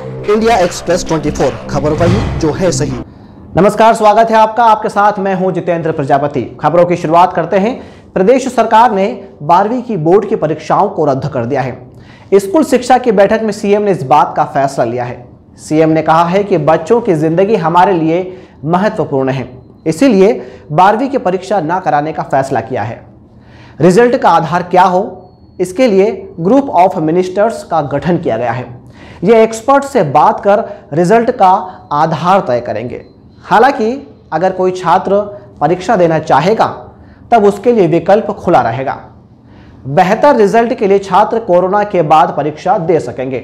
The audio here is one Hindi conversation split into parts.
इंडिया एक्सप्रेस 24 खबर वही जो है सही। नमस्कार, स्वागत है आपका। आपके साथ मैं हूं जितेंद्र प्रजापति। खबरों की शुरुआत करते हैं। प्रदेश सरकार ने 12वीं की बोर्ड की परीक्षाओं को रद्द कर दिया है। स्कूल शिक्षा की बैठक में सीएम ने इस बात का फैसला लिया है। सीएम ने कहा है कि बच्चों की जिंदगी हमारे लिए महत्वपूर्ण है, इसीलिए 12वीं की परीक्षा न कराने का फैसला किया है। रिजल्ट का आधार क्या हो, इसके लिए ग्रुप ऑफ मिनिस्टर्स का गठन किया गया है। ये एक्सपर्ट से बात कर रिजल्ट का आधार तय करेंगे। हालांकि अगर कोई छात्र परीक्षा देना चाहेगा तब उसके लिए विकल्प खुला रहेगा। बेहतर रिजल्ट के लिए छात्र कोरोना के बाद परीक्षा दे सकेंगे।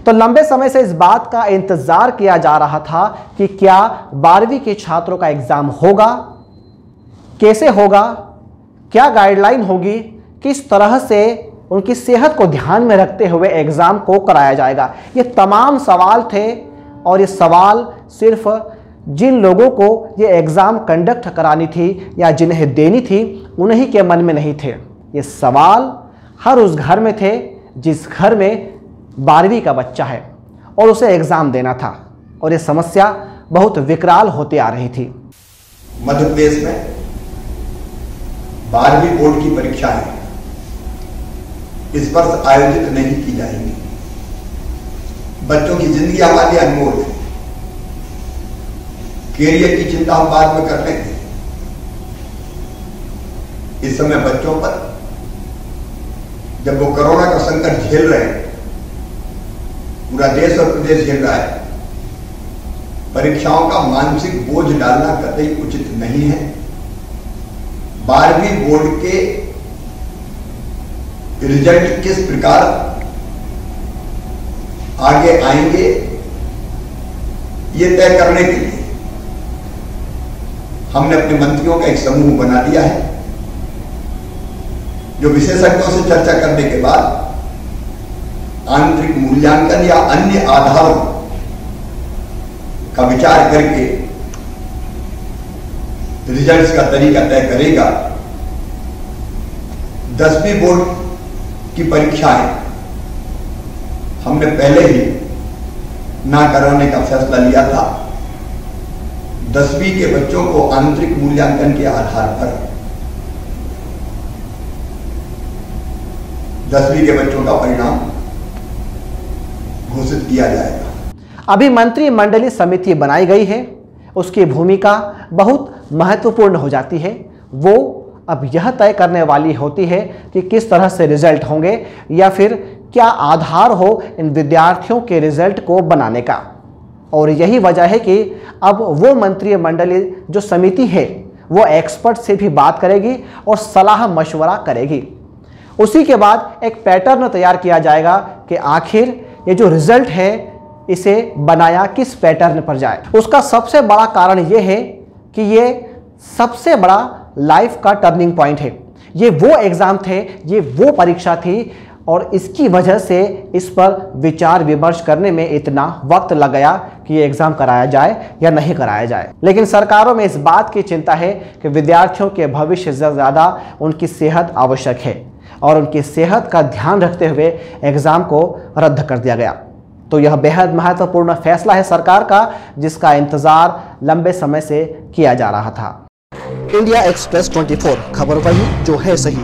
तो लंबे समय से इस बात का इंतजार किया जा रहा था कि क्या 12वीं के छात्रों का एग्जाम होगा, कैसे होगा, क्या गाइडलाइन होगी, किस तरह से उनकी सेहत को ध्यान में रखते हुए एग्जाम को कराया जाएगा। ये तमाम सवाल थे और ये सवाल सिर्फ जिन लोगों को ये एग्ज़ाम कंडक्ट करानी थी या जिन्हें देनी थी उन्हीं के मन में नहीं थे। ये सवाल हर उस घर में थे जिस घर में 12वीं का बच्चा है और उसे एग्ज़ाम देना था, और ये समस्या बहुत विकराल होती आ रही थी। मध्य प्रदेश में 12वीं बोर्ड की परीक्षाएं इस वर्ष आयोजित नहीं की जाएंगी। बच्चों की जिंदगी हमारे लिए अनमोल है। कैरियर की चिंता हम बाद में कर लेंगे। इस समय बच्चों पर, जब वो कोरोना का संकट झेल रहे हैं, पूरा देश और प्रदेश झेल रहा है, परीक्षाओं का मानसिक बोझ डालना कतई उचित नहीं है। 12वीं बोर्ड के रिजल्ट किस प्रकार आगे आएंगे ये तय करने के लिए हमने अपने मंत्रियों का एक समूह बना दिया है, जो विशेषज्ञों से चर्चा करने के बाद आंतरिक मूल्यांकन या अन्य आधारों का विचार करके रिजल्ट्स का तरीका तय करेगा। 10वीं बोर्ड की परीक्षाएं हमने पहले ही ना कराने का फैसला लिया था। 10वीं के बच्चों को आंतरिक मूल्यांकन के आधार पर 10वीं के बच्चों का परिणाम घोषित किया जाएगा। अभी मंत्रिमंडलीय समिति बनाई गई है, उसकी भूमिका बहुत महत्वपूर्ण हो जाती है। वो अब यह तय करने वाली होती है कि किस तरह से रिजल्ट होंगे या फिर क्या आधार हो इन विद्यार्थियों के रिजल्ट को बनाने का। और यही वजह है कि अब वो मंत्रिमंडलीय जो समिति है वो एक्सपर्ट से भी बात करेगी और सलाह मशवरा करेगी। उसी के बाद एक पैटर्न तैयार किया जाएगा कि आखिर ये जो रिजल्ट है इसे बनाया किस पैटर्न पर जाए। उसका सबसे बड़ा कारण ये है कि ये सबसे बड़ा लाइफ का टर्निंग पॉइंट है। ये वो एग्ज़ाम थे, ये वो परीक्षा थी, और इसकी वजह से इस पर विचार विमर्श करने में इतना वक्त लग गया कि ये एग्ज़ाम कराया जाए या नहीं कराया जाए। लेकिन सरकारों में इस बात की चिंता है कि विद्यार्थियों के भविष्य से ज़्यादा उनकी सेहत आवश्यक है, और उनकी सेहत का ध्यान रखते हुए एग्ज़ाम को रद्द कर दिया गया। तो यह बेहद महत्वपूर्ण फैसला है सरकार का, जिसका इंतज़ार लंबे समय से किया जा रहा था। इंडिया एक्सप्रेस 24 खबर वही जो है सही।